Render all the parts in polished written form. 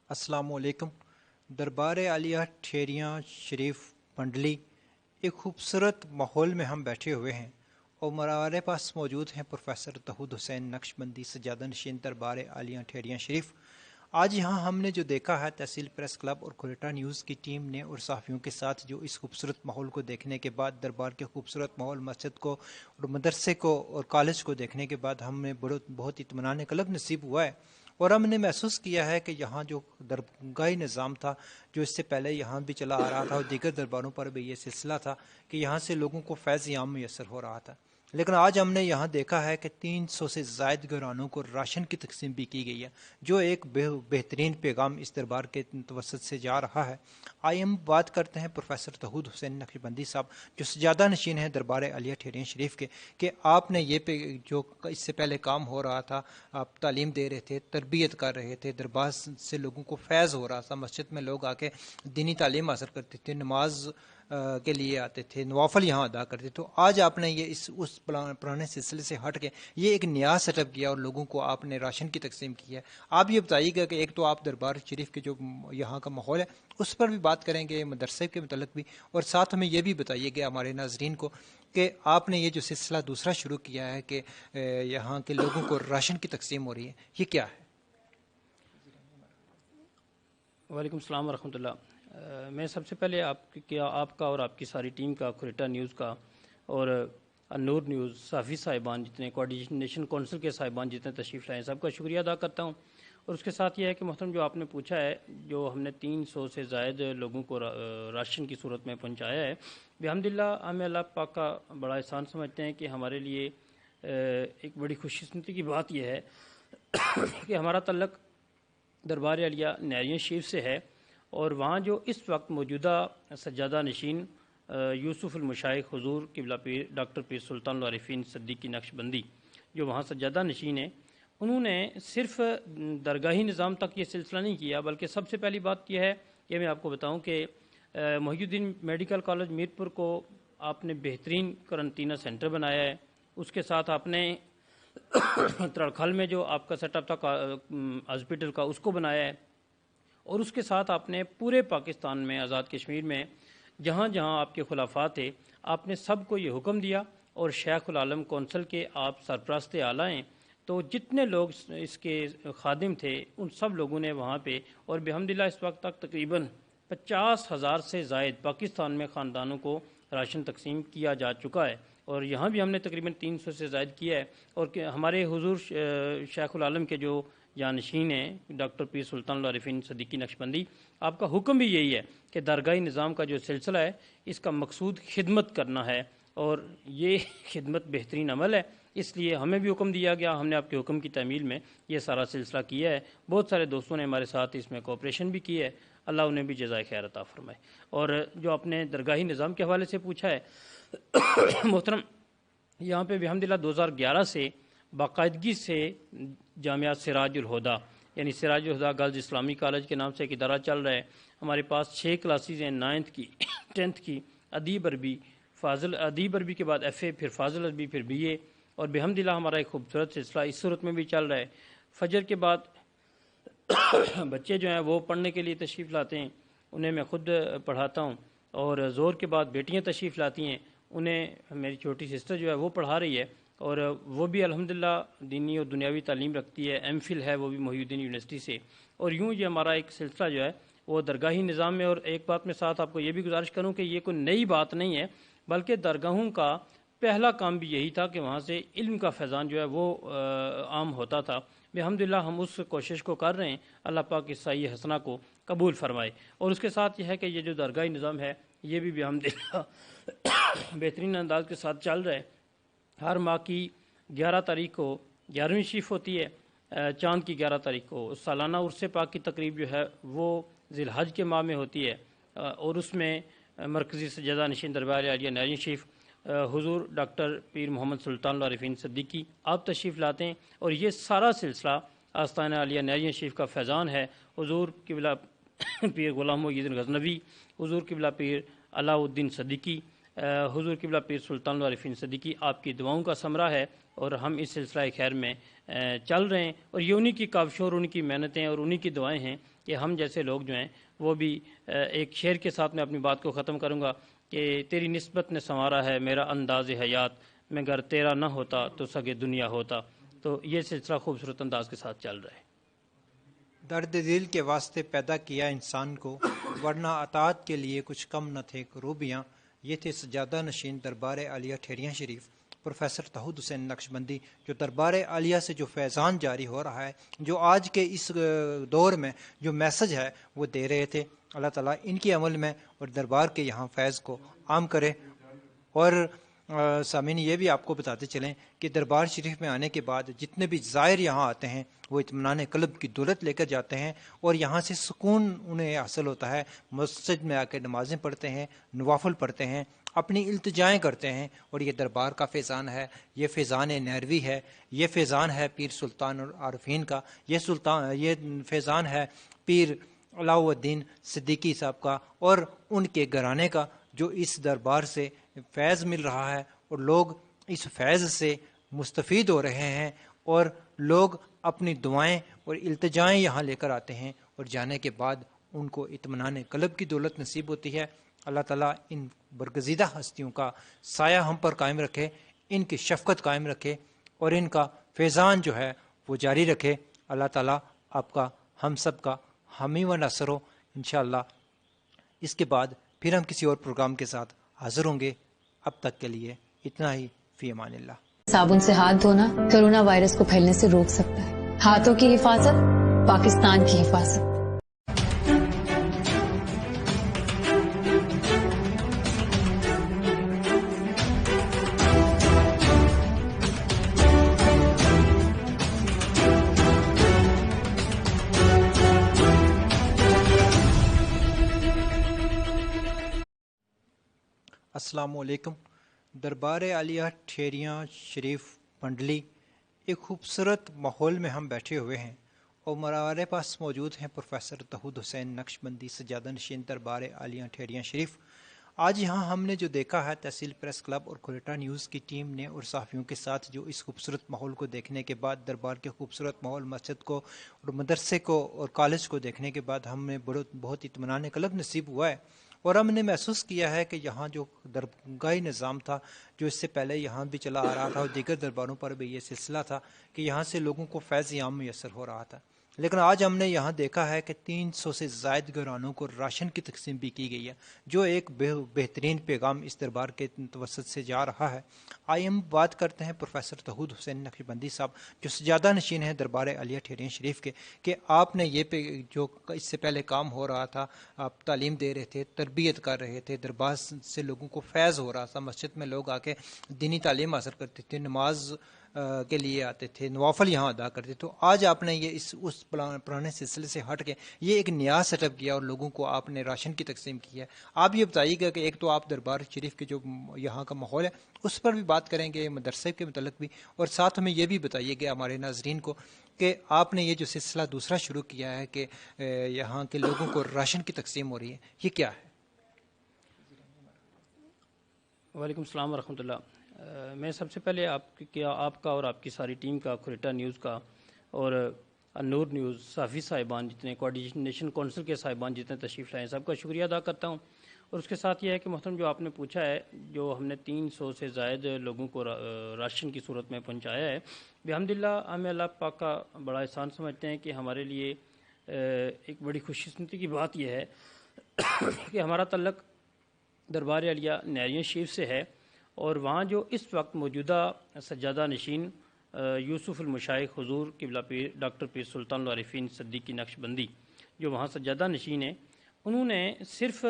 السلام علیکم۔ دربار عالیہ ٹھیریاں شریف منڈلی ایک خوبصورت ماحول میں ہم بیٹھے ہوئے ہیں اور ہمارے پاس موجود ہیں پروفیسر توحید حسین نقشبندی سجادہ نشین دربار عالیہ ٹھیریاں شریف۔ آج یہاں ہم نے جو دیکھا ہے تحصیل پریس کلب اور کوئٹہ نیوز کی ٹیم نے اور صحافیوں کے ساتھ جو اس خوبصورت ماحول کو دیکھنے کے بعد دربار کے خوبصورت ماحول مسجد کو اور مدرسے کو اور کالج کو دیکھنے کے بعد ہمیں بہت اطمینان قلب نصیب ہوا ہے اور ہم نے محسوس کیا ہے کہ یہاں جو درگاہی نظام تھا جو اس سے پہلے یہاں بھی چلا آ رہا تھا اور دیگر درباروں پر بھی یہ سلسلہ تھا کہ یہاں سے لوگوں کو فیض عام میسر ہو رہا تھا، لیکن آج ہم نے یہاں دیکھا ہے کہ 300 سے زائد گھرانوں کو راشن کی تقسیم بھی کی گئی ہے، جو ایک بہترین پیغام اس دربار کے توسط سے جا رہا ہے۔ آئیے ہم بات کرتے ہیں پروفیسر توحید حسین نقشبندی صاحب جو سجادہ نشین ہیں دربار عالیہ ٹھیریاں شریف کے، کہ آپ نے یہ جو اس سے پہلے کام ہو رہا تھا، آپ تعلیم دے رہے تھے، تربیت کر رہے تھے، دربار سے لوگوں کو فیض ہو رہا تھا، مسجد میں لوگ آ کے دینی تعلیم حاصل کرتے تھے، نماز کے لیے آتے تھے، نوافل یہاں ادا کرتے، تو آج آپ نے یہ اس پرانے سلسلے سے ہٹ کے یہ ایک نیا سیٹ اپ کیا اور لوگوں کو آپ نے راشن کی تقسیم کی ہے۔ آپ یہ بتائیے گا کہ ایک تو آپ دربار شریف کے جو یہاں کا ماحول ہے اس پر بھی بات کریں گے، مدرسے کے متعلق بھی، اور ساتھ ہمیں یہ بھی بتائیے گا ہمارے ناظرین کو کہ آپ نے یہ جو سلسلہ دوسرا شروع کیا ہے کہ یہاں کے لوگوں کو راشن کی تقسیم ہو رہی ہے، یہ کیا ہے؟ وعلیکم السلام ورحمۃ اللہ۔ میں سب سے پہلے آپ کا اور آپ کی ساری ٹیم کا، کوئٹہ نیوز کا اور النور نیوز صحافی صاحبان جتنے، کوآرڈینیشن کونسل کے صاحبان جتنے تشریف لائے، سب کا شکریہ ادا کرتا ہوں۔ اور اس کے ساتھ یہ ہے کہ محترم جو آپ نے پوچھا ہے، جو ہم نے 300 سے زائد لوگوں کو راشن کی صورت میں پہنچایا ہے، بحمدللہ ہمیں اللہ پاک کا بڑا احسان سمجھتے ہیں کہ ہمارے لیے ایک بڑی خوش قسمتی کی بات یہ ہے کہ ہمارا تعلق دربار عالیہ ٹھیریاں شریف سے ہے، اور وہاں جو اس وقت موجودہ سجادہ نشین یوسف المشائخ حضور قبلہ پیر ڈاکٹر پیر سلطان العارفین صدیقی نقشبندی جو وہاں سجادہ نشین ہیں، انہوں نے صرف درگاہی نظام تک یہ سلسلہ نہیں کیا، بلکہ سب سے پہلی بات یہ ہے کہ میں آپ کو بتاؤں کہ محی الدین میڈیکل کالج میرپور کو آپ نے بہترین قرنطینہ سینٹر بنایا ہے۔ اس کے ساتھ آپ نے ترڑکھل میں جو آپ کا سیٹ اپ تھا ہاسپٹل کا، اس کو بنایا ہے، اور اس کے ساتھ آپ نے پورے پاکستان میں، آزاد کشمیر میں جہاں جہاں آپ کے خلافات تھے، آپ نے سب کو یہ حکم دیا، اور شیخ العالم کونسل کے آپ سرپرست اعلیٰ ہیں، تو جتنے لوگ اس کے خادم تھے ان سب لوگوں نے وہاں پہ، اور بحمدللہ اس وقت تک تقریباً 50,000 سے زائد پاکستان میں خاندانوں کو راشن تقسیم کیا جا چکا ہے، اور یہاں بھی ہم نے تقریباً 300 سے زائد کیا ہے۔ اور ہمارے حضور شیخ العالم کے جو جانشین ہیں ڈاکٹر پیر سلطان العارفین صدیقی نقشبندی، آپ کا حکم بھی یہی ہے کہ درگاہی نظام کا جو سلسلہ ہے اس کا مقصود خدمت کرنا ہے، اور یہ خدمت بہترین عمل ہے، اس لیے ہمیں بھی حکم دیا گیا، ہم نے آپ کے حکم کی تعمیل میں یہ سارا سلسلہ کیا ہے۔ بہت سارے دوستوں نے ہمارے ساتھ اس میں کوآپریشن بھی کی ہے، اللہ انہیں بھی جزائے خیر عطا فرمائے۔ اور جو آپ نے درگاہی نظام کے حوالے سے پوچھا ہے محترم، یہاں پہ بحمدللہ 2011 سے باقاعدگی سے جامعہ سراج الہدیٰ یعنی سراج الہدیٰ گرلز اسلامی کالج کے نام سے ایک ادارہ چل رہا ہے۔ ہمارے پاس 6 کلاسز ہیں، 9th کی 10th کی، ادیب عربی، ادیب عربی کے بعد FA، پھر فاضل عربی، پھر BA، اور بحمدللہ ہمارا ایک خوبصورت سلسلہ اس صورت میں بھی چل رہا ہے۔ فجر کے بعد بچے جو ہیں وہ پڑھنے کے لیے تشریف لاتے ہیں، انہیں میں خود پڑھاتا ہوں، اور زور کے بعد بیٹیاں تشریف لاتی ہیں، انہیں میری چھوٹی سسٹر جو ہے وہ پڑھا رہی ہے، اور وہ بھی الحمدللہ دینی اور دنیاوی تعلیم رکھتی ہے، MPhil ہے وہ بھی محی الدین یونیورسٹی سے۔ اور یوں یہ ہمارا ایک سلسلہ جو ہے وہ درگاہی نظام میں، اور ایک بات میں ساتھ آپ کو یہ بھی گزارش کروں کہ یہ کوئی نئی بات نہیں ہے، بلکہ درگاہوں کا پہلا کام بھی یہی تھا کہ وہاں سے علم کا فیضان جو ہے وہ عام ہوتا تھا۔ بحمدللہ ہم اس کوشش کو کر رہے ہیں، اللہ پاک اس سعی حسنہ کو قبول فرمائے۔ اور اس کے ساتھ یہ ہے کہ یہ جو درگاہی نظام ہے یہ بھی بحمدللہ بہترین انداز کے ساتھ چل رہا ہے۔ ہر ماہ کی 11 تاریخ کو 11ویں شریف ہوتی ہے، چاند کی 11 تاریخ کو سالانہ عرس پاک کی تقریب جو ہے وہ ذی الحج کے ماہ میں ہوتی ہے، اور اس میں مرکزی سجادہ نشین دربار عالیہ ٹھیریاں شریف حضور ڈاکٹر پیر محمد سلطان العارفین صدیقی آپ تشریف لاتے ہیں، اور یہ سارا سلسلہ آستانہ عالیہ ٹھیریاں شریف کا فیضان ہے۔ حضور قبلہ پیر غلام محی الدین غزنوی، حضور قبلہ پیر علاء الدین صدیقی، حضور قبلہ پیر سلطان العارفین صدیقی آپ کی دعاؤں کا ثمرہ ہے، اور ہم اس سلسلہ خیر میں چل رہے ہیں، اور یہ انہی کی کاوشوں اور انہی کی محنتیں اور انہی کی دعائیں ہیں کہ ہم جیسے لوگ جو ہیں وہ بھی ایک شعر کے ساتھ میں اپنی بات کو ختم کروں گا کہ تیری نسبت نے سنوارا ہے میرا انداز حیات، میں گر تیرا نہ ہوتا تو سگے دنیا ہوتا. تو یہ سلسلہ خوبصورت انداز کے ساتھ چل رہا ہے. درد دل کے واسطے پیدا کیا انسان کو، ورنہ اطاعت کے لیے کچھ کم نہ تھے کروبیاں. یہ تھے سجادہ نشین دربار عالیہ ٹھیریاں شریف پروفیسر توحید حسین نقشبندی، جو دربار عالیہ سے جو فیضان جاری ہو رہا ہے، جو آج کے اس دور میں جو میسج ہے وہ دے رہے تھے. اللہ تعالیٰ ان کے عمل میں اور دربار کے یہاں فیض کو عام کرے. اور سامعین یہ بھی آپ کو بتاتے چلیں کہ دربار شریف میں آنے کے بعد جتنے بھی زائر یہاں آتے ہیں وہ اطمینان قلب کی دولت لے کر جاتے ہیں، اور یہاں سے سکون انہیں حاصل ہوتا ہے. مسجد میں آ کے نمازیں پڑھتے ہیں، نوافل پڑھتے ہیں، اپنی التجائیں کرتے ہیں. اور یہ دربار کا فیضان ہے، یہ فیضان نہروی ہے، یہ فیضان ہے پیر سلطان العارفین کا، یہ فیضان ہے پیر علاء الدین صدیقی صاحب کا اور ان کے گھرانے کا، جو اس دربار سے فیض مل رہا ہے اور لوگ اس فیض سے مستفید ہو رہے ہیں، اور لوگ اپنی دعائیں اور التجائیں یہاں لے کر آتے ہیں، اور جانے کے بعد ان کو اطمینان قلب کی دولت نصیب ہوتی ہے. اللہ تعالیٰ ان برگزیدہ ہستیوں کا سایہ ہم پر قائم رکھے، ان کی شفقت قائم رکھے، اور ان کا فیضان جو ہے وہ جاری رکھے. اللہ تعالیٰ آپ کا، ہم سب کا حامی و ناصر ہو انشاءاللہ. اس کے بعد پھر ہم کسی اور پروگرام کے ساتھ حاضر ہوں گے. اب تک کے لیے اتنا ہی. فی امان اللہ. صابن سے ہاتھ دھونا کورونا وائرس کو پھیلنے سے روک سکتا ہے. ہاتھوں کی حفاظت پاکستان کی حفاظت. السلام علیکم. دربار عالیہ ٹھیریاں شریف پنڈلی ایک خوبصورت ماحول میں ہم بیٹھے ہوئے ہیں، اور ہمارے پاس موجود ہیں پروفیسر توحید حسین نقشبندی سجادہ نشین دربار عالیہ ٹھیریاں شریف. آج یہاں ہم نے جو دیکھا ہے تحصیل پریس کلب اور کوئٹہ نیوز کی ٹیم نے اور صحافیوں کے ساتھ جو اس خوبصورت ماحول کو دیکھنے کے بعد، دربار کے خوبصورت ماحول، مسجد کو اور مدرسے کو اور کالج کو دیکھنے کے بعد ہمیں بہت اطمینان قلب نصیب ہوا ہے. اور ہم نے محسوس کیا ہے کہ یہاں جو درگاہی نظام تھا، جو اس سے پہلے یہاں بھی چلا آ رہا تھا اور دیگر درباروں پر بھی یہ سلسلہ تھا کہ یہاں سے لوگوں کو فیض عام میسر ہو رہا تھا، لیکن آج ہم نے یہاں دیکھا ہے کہ 300 سے زائد گھرانوں کو راشن کی تقسیم بھی کی گئی ہے، جو ایک بہترین پیغام اس دربار کے توسط سے جا رہا ہے. آئیے ہم بات کرتے ہیں پروفیسر توحید حسین نقشبندی صاحب، جو سجادہ نشین ہیں دربار عالیہ ٹھیریاں شریف کے، کہ آپ نے یہ جو اس سے پہلے کام ہو رہا تھا، آپ تعلیم دے رہے تھے، تربیت کر رہے تھے، دربار سے لوگوں کو فیض ہو رہا تھا، مسجد میں لوگ آ کے دینی تعلیم حاصل کرتے تھے، نماز کے لیے آتے تھے، نوافل یہاں ادا کرتے. تو آج آپ نے یہ اس پرانے سلسلے سے ہٹ کے یہ ایک نیا سیٹ اپ کیا اور لوگوں کو آپ نے راشن کی تقسیم کی ہے. آپ یہ بتائیے گا کہ ایک تو آپ دربار شریف کے جو یہاں کا ماحول ہے اس پر بھی بات کریں گے، مدرسے کے متعلق بھی، اور ساتھ ہمیں یہ بھی بتائیے گا ہمارے ناظرین کو کہ آپ نے یہ جو سلسلہ دوسرا شروع کیا ہے کہ یہاں کے لوگوں کو راشن کی تقسیم ہو رہی ہے، یہ کیا ہے؟ وعلیکم السلام ورحمۃ اللہ. میں سب سے پہلے آپ کا اور آپ کی ساری ٹیم کا، کوئٹہ نیوز کا اور نور نیوز صحافی صاحبان جتنے، کوآرڈینیشن کونسل کے صاحبان جتنے تشریف لائے ہیں، سب کا شکریہ ادا کرتا ہوں. اور اس کے ساتھ یہ ہے کہ محترم، جو آپ نے پوچھا ہے، جو ہم نے 300 سے زائد لوگوں کو راشن کی صورت میں پہنچایا ہے، بحمدللہ ہمیں اللہ پاک کا بڑا احسان سمجھتے ہیں کہ ہمارے لیے ایک بڑی خوش قسمتی کی بات یہ ہے کہ ہمارا تعلق دربار عالیہ ٹھیریاں شریف سے ہے، اور وہاں جو اس وقت موجودہ سجادہ نشین یوسف المشائخ حضور قبلہ پیر ڈاکٹر پیر سلطان العارفین صدیقی نقشبندی جو وہاں سجادہ نشین ہیں، انہوں نے صرف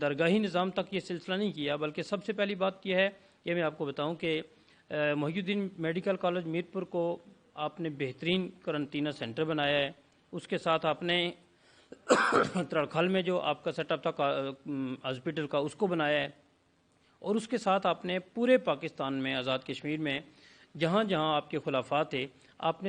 درگاہی نظام تک یہ سلسلہ نہیں کیا، بلکہ سب سے پہلی بات یہ ہے کہ میں آپ کو بتاؤں کہ محی الدین میڈیکل کالج میرپور کو آپ نے بہترین قرنطینہ سینٹر بنایا ہے. اس کے ساتھ آپ نے ترڑکھل میں جو آپ کا سیٹ اپ تھا ہاسپٹل کا، اس کو بنایا ہے. اور اس کے ساتھ آپ نے پورے پاکستان میں، آزاد کشمیر میں، جہاں جہاں آپ کے خلافات تھے، آپ نے